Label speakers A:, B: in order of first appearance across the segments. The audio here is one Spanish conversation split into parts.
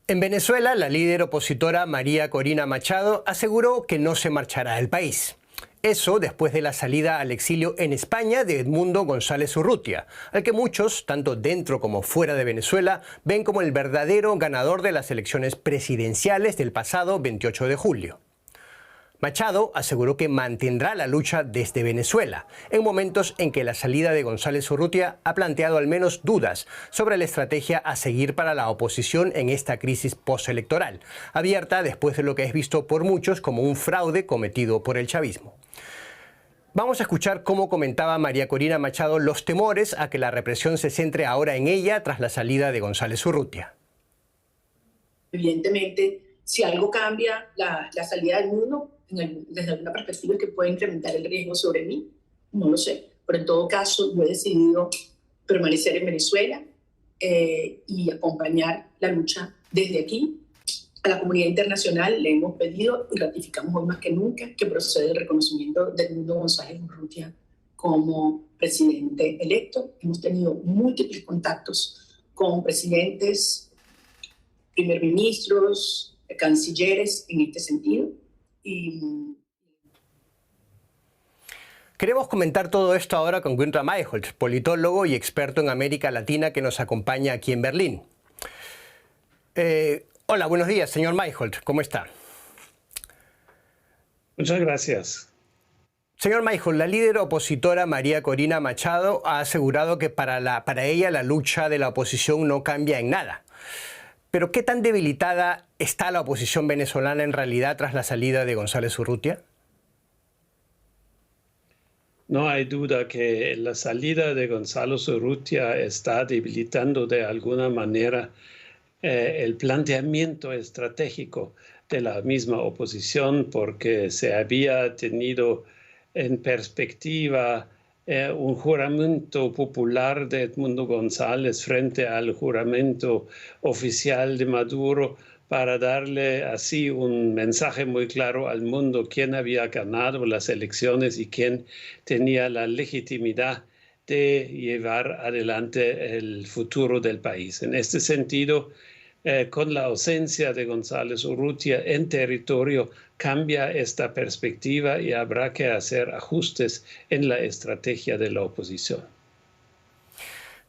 A: En Venezuela, la líder opositora María Corina Machado aseguró que no se marchará del país. Eso después de la salida al exilio en España de Edmundo González Urrutia, al que muchos, tanto dentro como fuera de Venezuela, ven como el verdadero ganador de las elecciones presidenciales del pasado 28 de julio. Machado aseguró que mantendrá la lucha desde Venezuela, en momentos en que la salida de González Urrutia ha planteado al menos dudas sobre la estrategia a seguir para la oposición en esta crisis postelectoral, abierta después de lo que es visto por muchos como un fraude cometido por el chavismo. Vamos a escuchar cómo comentaba María Corina Machado los temores a que la represión se centre ahora en ella tras la salida de González Urrutia.
B: Evidentemente, si algo cambia la salida del mundo, desde alguna perspectiva que puede incrementar el riesgo sobre mí, no lo sé. Pero en todo caso, yo he decidido permanecer en Venezuela y acompañar la lucha desde aquí. A la comunidad internacional le hemos pedido y ratificamos hoy más que nunca que procede el reconocimiento de Edmundo González Urrutia como presidente electo. Hemos tenido múltiples contactos con presidentes, primer ministros, cancilleres en este sentido.
A: Queremos comentar todo esto ahora con Günther Mayholt, politólogo y experto en América Latina que nos acompaña aquí en Berlín. Hola, buenos días, señor Mayholt, ¿cómo está?
C: Muchas gracias.
A: Señor Mayholt, la líder opositora María Corina Machado ha asegurado que para ella la lucha de la oposición no cambia en nada. Pero ¿qué tan debilitada está la oposición venezolana en realidad tras la salida de González Urrutia?
C: No hay duda que la salida de González Urrutia está debilitando de alguna manera el planteamiento estratégico de la misma oposición, porque se había tenido en perspectiva un juramento popular de Edmundo González frente al juramento oficial de Maduro para darle así un mensaje muy claro al mundo quién había ganado las elecciones y quién tenía la legitimidad de llevar adelante el futuro del país. En este sentido, con la ausencia de González Urrutia en territorio, cambia esta perspectiva y habrá que hacer ajustes en la estrategia de la oposición.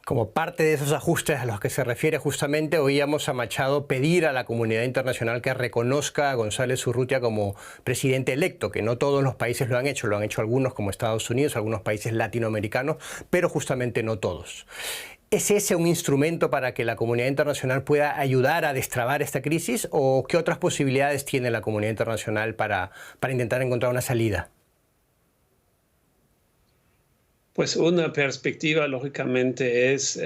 A: Como parte de esos ajustes a los que se refiere justamente, oíamos a Machado pedir a la comunidad internacional que reconozca a González Urrutia como presidente electo, que no todos los países lo han hecho algunos como Estados Unidos, algunos países latinoamericanos, pero justamente no todos. ¿Es ese un instrumento para que la comunidad internacional pueda ayudar a destrabar esta crisis o qué otras posibilidades tiene la comunidad internacional para intentar encontrar una salida?
C: Pues una perspectiva, lógicamente, es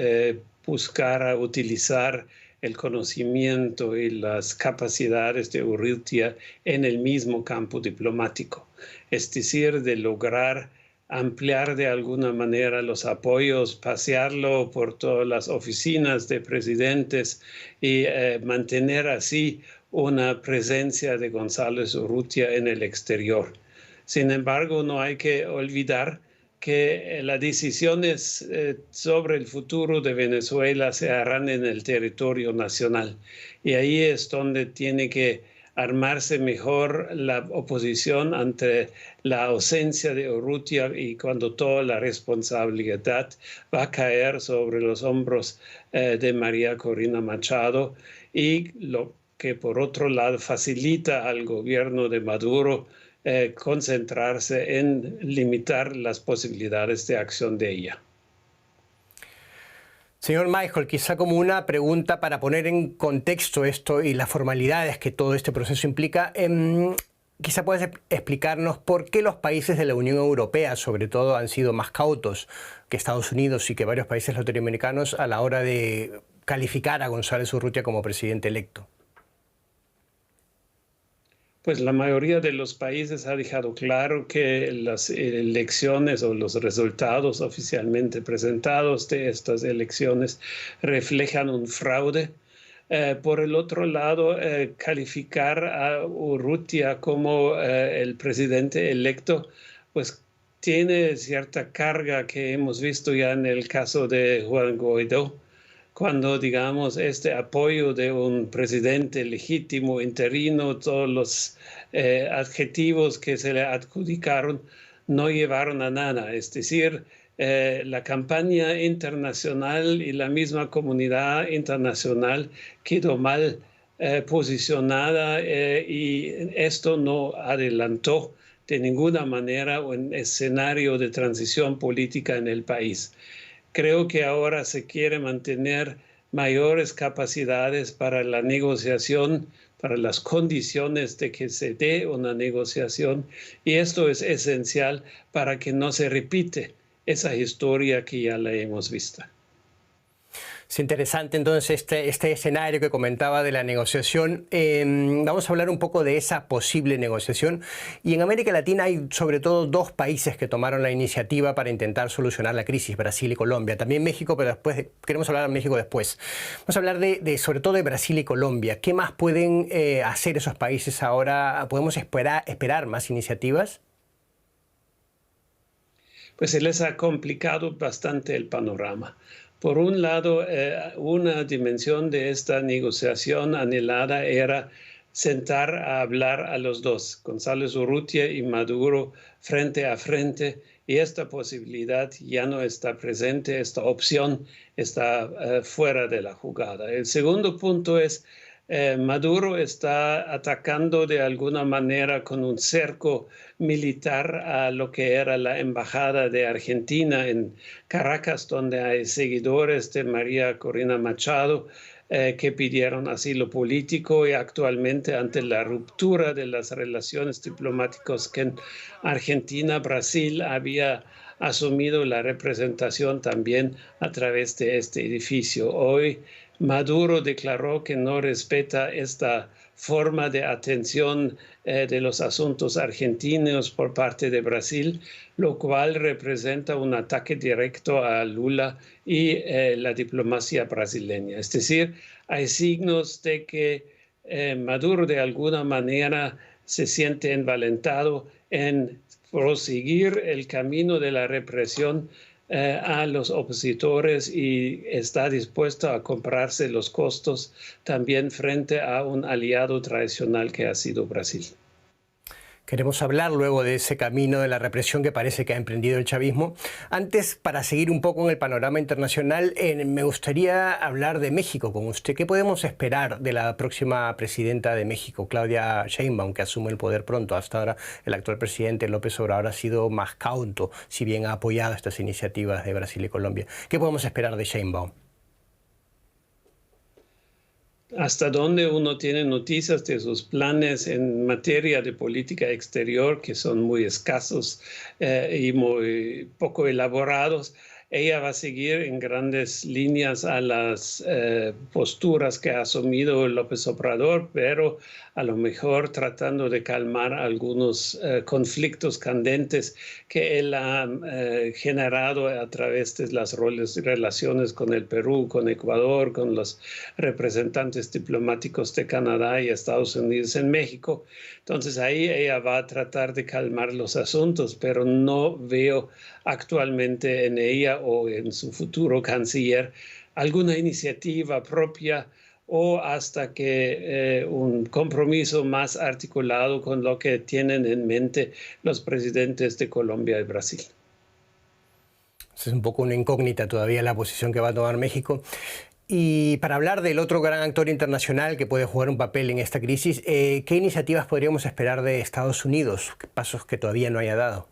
C: buscar utilizar el conocimiento y las capacidades de Urrutia en el mismo campo diplomático. Es decir, de lograr ampliar de alguna manera los apoyos, pasearlo por todas las oficinas de presidentes y mantener así una presencia de González Urrutia en el exterior. Sin embargo, no hay que olvidar que las decisiones sobre el futuro de Venezuela se harán en el territorio nacional. Y ahí es donde tiene que armarse mejor la oposición ante la ausencia de Urrutia y cuando toda la responsabilidad va a caer sobre los hombros de María Corina Machado, y lo que por otro lado facilita al gobierno de Maduro concentrarse en limitar las posibilidades de acción de ella.
A: Señor Mayholt, quizá como una pregunta para poner en contexto esto y las formalidades que todo este proceso implica, quizá puedes explicarnos por qué los países de la Unión Europea, sobre todo, han sido más cautos que Estados Unidos y que varios países latinoamericanos a la hora de calificar a González Urrutia como presidente electo.
C: Pues la mayoría de los países ha dejado claro que las elecciones o los resultados oficialmente presentados de estas elecciones reflejan un fraude. Por el otro lado, calificar a Urrutia como el presidente electo, pues tiene cierta carga que hemos visto ya en el caso de Juan Guaidó, cuando, digamos, este apoyo de un presidente legítimo, interino, todos los adjetivos que se le adjudicaron no llevaron a nada. Es decir, la campaña internacional y la misma comunidad internacional quedó mal posicionada y esto no adelantó de ninguna manera un escenario de transición política en el país. Creo que ahora se quiere mantener mayores capacidades para la negociación, para las condiciones de que se dé una negociación, y esto es esencial para que no se repite esa historia que ya la hemos visto.
A: Es interesante entonces este escenario que comentaba de la negociación. Vamos a hablar un poco de esa posible negociación. Y en América Latina hay sobre todo dos países que tomaron la iniciativa para intentar solucionar la crisis, Brasil y Colombia. También México, pero después queremos hablar de México después. Vamos a hablar sobre todo de Brasil y Colombia. ¿Qué más pueden hacer esos países ahora? ¿Podemos esperar más iniciativas?
C: Pues se les ha complicado bastante el panorama. Por un lado, una dimensión de esta negociación anhelada era sentar a hablar a los dos, González Urrutia y Maduro, frente a frente, y esta posibilidad ya no está presente, esta opción está fuera de la jugada. El segundo punto es Maduro está atacando de alguna manera con un cerco militar a lo que era la embajada de Argentina en Caracas, donde hay seguidores de María Corina Machado que pidieron asilo político, y actualmente ante la ruptura de las relaciones diplomáticas que en Argentina, Brasil había asumido la representación también a través de este edificio. Hoy Maduro declaró que no respeta esta forma de atención de los asuntos argentinos por parte de Brasil, lo cual representa un ataque directo a Lula y la diplomacia brasileña. Es decir, hay signos de que Maduro de alguna manera se siente envalentado en proseguir el camino de la represión a los opositores y está dispuesto a comprarse los costos también frente a un aliado tradicional que ha sido Brasil.
A: Queremos hablar luego de ese camino de la represión que parece que ha emprendido el chavismo. Antes, para seguir un poco en el panorama internacional, me gustaría hablar de México con usted. ¿Qué podemos esperar de la próxima presidenta de México, Claudia Sheinbaum, que asume el poder pronto? Hasta ahora el actual presidente López Obrador ha sido más cauto, si bien ha apoyado estas iniciativas de Brasil y Colombia. ¿Qué podemos esperar de Sheinbaum?
C: Hasta donde uno tiene noticias de sus planes en materia de política exterior, que son muy escasos y muy poco elaborados, ella va a seguir en grandes líneas a las posturas que ha asumido López Obrador, pero a lo mejor tratando de calmar algunos conflictos candentes que él ha generado a través de las relaciones con el Perú, con Ecuador, con los representantes diplomáticos de Canadá y Estados Unidos en México. Entonces ahí ella va a tratar de calmar los asuntos, pero no veo actualmente en ella o en su futuro canciller alguna iniciativa propia o hasta que un compromiso más articulado con lo que tienen en mente los presidentes de Colombia y Brasil.
A: Es un poco una incógnita todavía la posición que va a tomar México. Y para hablar del otro gran actor internacional que puede jugar un papel en esta crisis, ¿qué iniciativas podríamos esperar de Estados Unidos? Pasos que todavía no haya dado.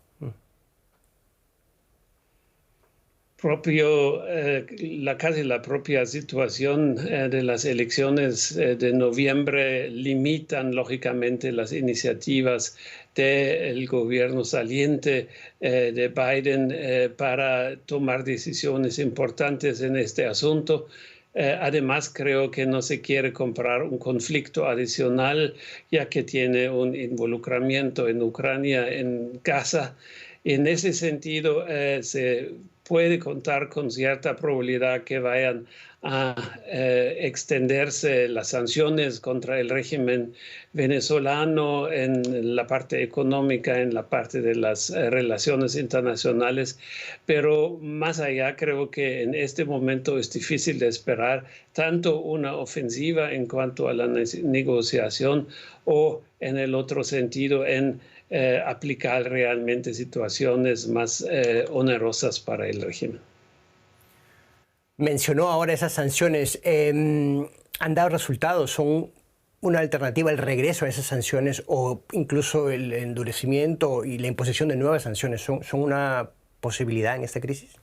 C: Casi la propia situación de las elecciones de noviembre limitan lógicamente las iniciativas del gobierno saliente de Biden para tomar decisiones importantes en este asunto. Además, creo que no se quiere comprar un conflicto adicional, ya que tiene un involucramiento en Ucrania, en Gaza. En ese sentido, se puede contar con cierta probabilidad que vayan a extenderse las sanciones contra el régimen venezolano en la parte económica, en la parte de las relaciones internacionales, pero más allá creo que en este momento es difícil de esperar tanto una ofensiva en cuanto a la negociación o en el otro sentido en aplicar realmente situaciones más onerosas para el régimen.
A: Mencionó ahora esas sanciones. ¿Han dado resultados? ¿Son una alternativa el regreso a esas sanciones o incluso el endurecimiento y la imposición de nuevas sanciones? ¿Son una posibilidad en esta crisis?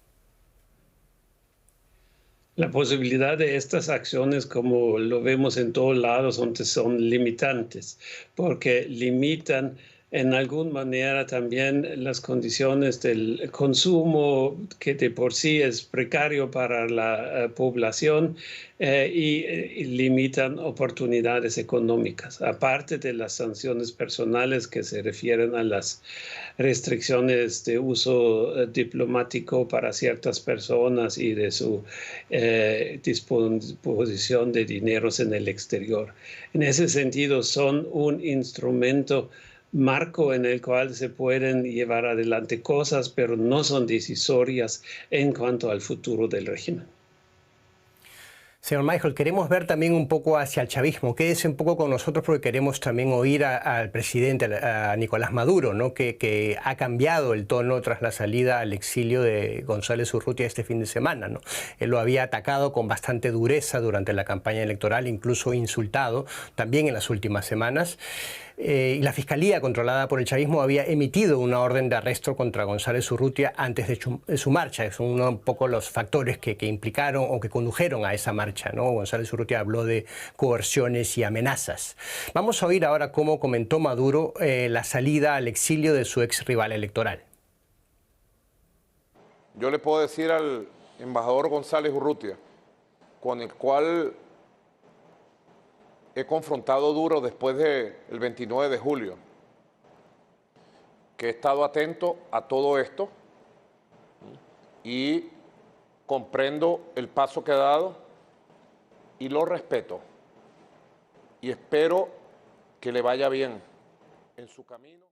C: La posibilidad de estas acciones, como lo vemos en todos lados, son limitantes, porque limitan en alguna manera también las condiciones del consumo, que de por sí es precario para la población, y limitan oportunidades económicas, aparte de las sanciones personales que se refieren a las restricciones de uso diplomático para ciertas personas y de su disposición de dineros en el exterior. En ese sentido, son un instrumento marco en el cual se pueden llevar adelante cosas, pero no son decisorias en cuanto al futuro del régimen.
A: Señor Michael, queremos ver también un poco hacia el chavismo. Quédese un poco con nosotros porque queremos también oír al presidente, a Nicolás Maduro, ¿no? que ha cambiado el tono tras la salida al exilio de González Urrutia este fin de semana, ¿no? Él lo había atacado con bastante dureza durante la campaña electoral, incluso insultado también en las últimas semanas. Y la Fiscalía, controlada por el chavismo, había emitido una orden de arresto contra González Urrutia antes de su marcha. Son un poco los factores que implicaron o que condujeron a esa marcha, ¿no? González Urrutia habló de coerciones y amenazas. Vamos a oír ahora cómo comentó Maduro la salida al exilio de su ex rival electoral.
D: Yo le puedo decir al embajador González Urrutia, con el cual he confrontado duro después del 29 de julio, que he estado atento a todo esto y comprendo el paso que ha dado y lo respeto y espero que le vaya bien en su camino.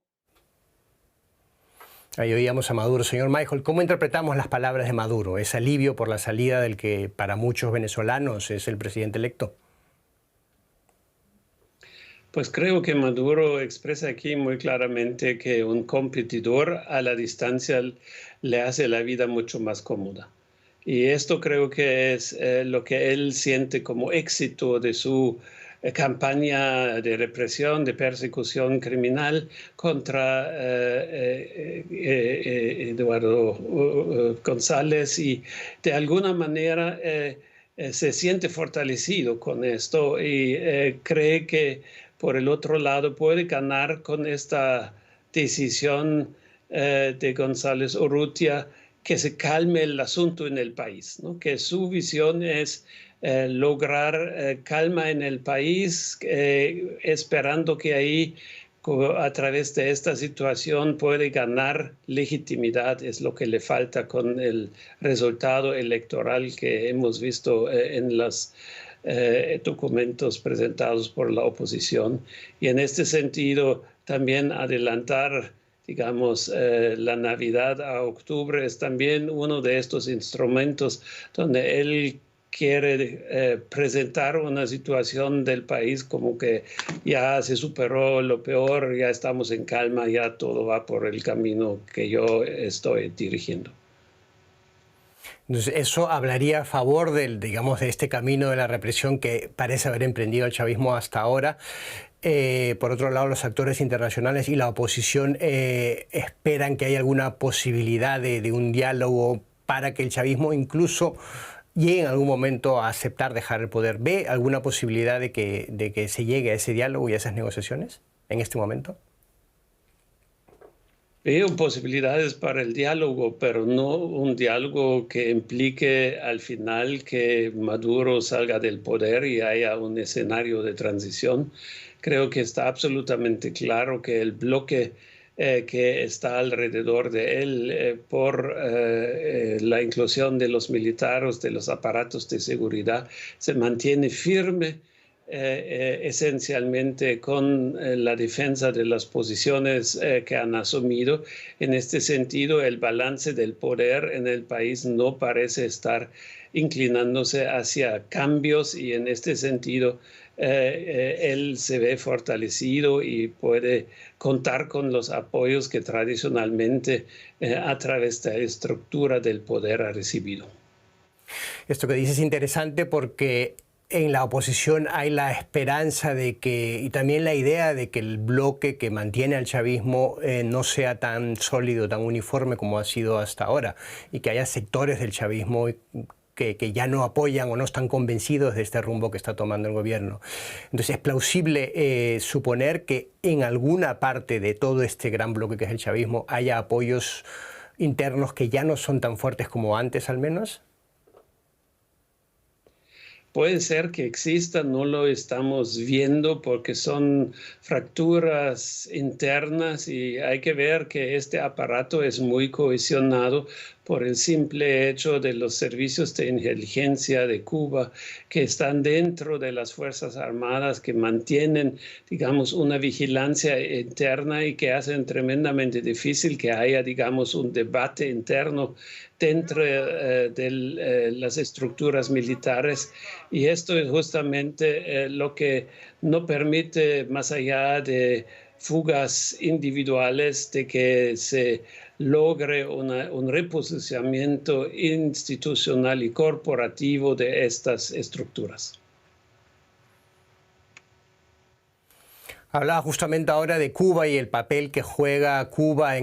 A: Ahí oíamos a Maduro. Señor Michael, ¿cómo interpretamos las palabras de Maduro? ¿Es alivio por la salida del que para muchos venezolanos es el presidente electo?
C: Pues creo que Maduro expresa aquí muy claramente que un competidor a la distancia le hace la vida mucho más cómoda. Y esto creo que es lo que él siente como éxito de su campaña de represión, de persecución criminal contra Eduardo González, y de alguna manera se siente fortalecido con esto y cree que por el otro lado puede ganar con esta decisión de González Urrutia, que se calme el asunto en el país, ¿no? Que su visión es lograr calma en el país, esperando que ahí a través de esta situación puede ganar legitimidad. Es lo que le falta con el resultado electoral que hemos visto en los documentos presentados por la oposición. Y en este sentido también adelantar, digamos, la Navidad a octubre es también uno de estos instrumentos donde él quiere presentar una situación del país como que ya se superó lo peor, ya estamos en calma, ya todo va por el camino que yo estoy dirigiendo.
A: Entonces, eso hablaría a favor del, digamos, de este camino de la represión que parece haber emprendido el chavismo hasta ahora. Por otro lado, los actores internacionales y la oposición esperan que haya alguna posibilidad de un diálogo para que el chavismo incluso llegue en algún momento a aceptar dejar el poder. ¿Ve alguna posibilidad de que se llegue a ese diálogo y a esas negociaciones en este momento?
C: Veo posibilidades para el diálogo, pero no un diálogo que implique al final que Maduro salga del poder y haya un escenario de transición. Creo que está absolutamente claro que el bloque que está alrededor de él por la inclusión de los militares, de los aparatos de seguridad, se mantiene firme esencialmente con la defensa de las posiciones que han asumido. En este sentido, el balance del poder en el país no parece estar inclinándose hacia cambios y en este sentido él se ve fortalecido y puede contar con los apoyos que tradicionalmente a través de la estructura del poder ha recibido.
A: Esto que dices es interesante porque en la oposición hay la esperanza de que, y también la idea de que el bloque que mantiene al chavismo no sea tan sólido, tan uniforme como ha sido hasta ahora, y que haya sectores del chavismo que ya no apoyan o no están convencidos de este rumbo que está tomando el gobierno. Entonces es plausible suponer que en alguna parte de todo este gran bloque que es el chavismo haya apoyos internos que ya no son tan fuertes como antes, al menos.
C: Puede ser que exista, no lo estamos viendo porque son fracturas internas y hay que ver que este aparato es muy cohesionado por el simple hecho de los servicios de inteligencia de Cuba que están dentro de las Fuerzas Armadas, que mantienen, digamos, una vigilancia interna y que hacen tremendamente difícil que haya, digamos, un debate interno dentro de las estructuras militares. Y esto es justamente lo que no permite, más allá de fugas individuales, de que se logre un reposicionamiento institucional y corporativo de estas estructuras.
A: Hablaba justamente ahora de Cuba y el papel que juega Cuba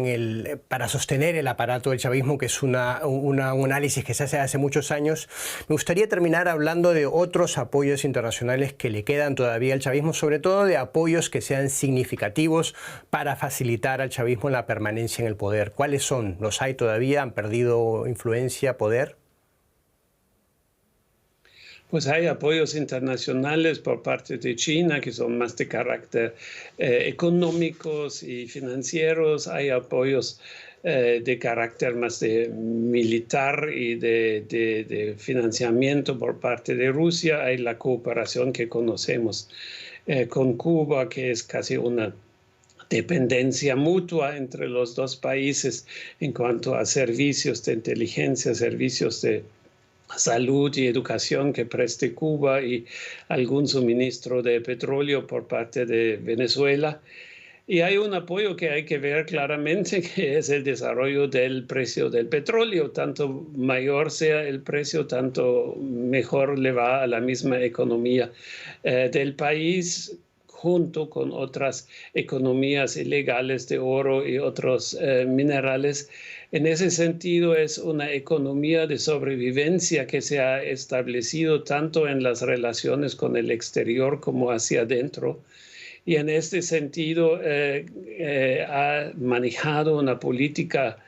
A: para sostener el aparato del chavismo, que es un análisis que se hace hace muchos años. Me gustaría terminar hablando de otros apoyos internacionales que le quedan todavía al chavismo, sobre todo de apoyos que sean significativos para facilitar al chavismo la permanencia en el poder. ¿Cuáles son? ¿Los hay todavía? ¿Han perdido influencia, poder?
C: Pues hay apoyos internacionales por parte de China que son más de carácter económicos y financieros. Hay apoyos de carácter más de militar y de financiamiento por parte de Rusia. Hay la cooperación que conocemos con Cuba, que es casi una dependencia mutua entre los dos países en cuanto a servicios de inteligencia, servicios de salud y educación que preste Cuba y algún suministro de petróleo por parte de Venezuela. Y hay un apoyo que hay que ver claramente, que es el desarrollo del precio del petróleo. Tanto mayor sea el precio, tanto mejor le va a la misma economía del país, junto con otras economías ilegales de oro y otros minerales. En ese sentido, es una economía de sobrevivencia que se ha establecido tanto en las relaciones con el exterior como hacia adentro. Y en este sentido, ha manejado una política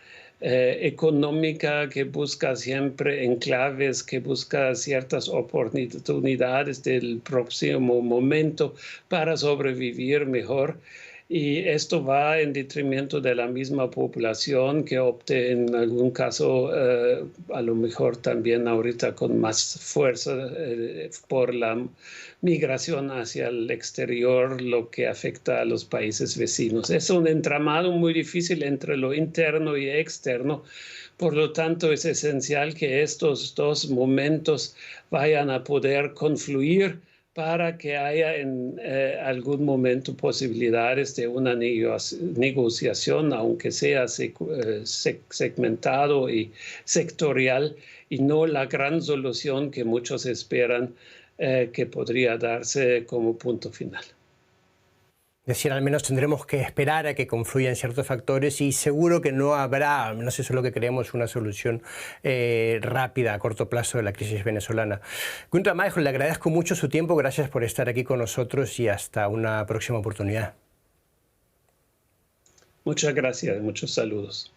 C: económica que busca siempre enclaves, que busca ciertas oportunidades del próximo momento para sobrevivir mejor. Y esto va en detrimento de la misma población que opte en algún caso, a lo mejor también ahorita con más fuerza por la migración hacia el exterior, lo que afecta a los países vecinos. Es un entramado muy difícil entre lo interno y externo. Por lo tanto, es esencial que estos dos momentos vayan a poder confluir para que haya en algún momento posibilidades de una negociación, aunque sea segmentado y sectorial, y no la gran solución que muchos esperan que podría darse como punto final.
A: Es decir, al menos tendremos que esperar a que confluyan ciertos factores y seguro que no habrá, al menos eso es lo que creemos, una solución rápida a corto plazo de la crisis venezolana. Gunther Myhrvold, le agradezco mucho su tiempo, gracias por estar aquí con nosotros y hasta una próxima oportunidad.
C: Muchas gracias, muchos saludos.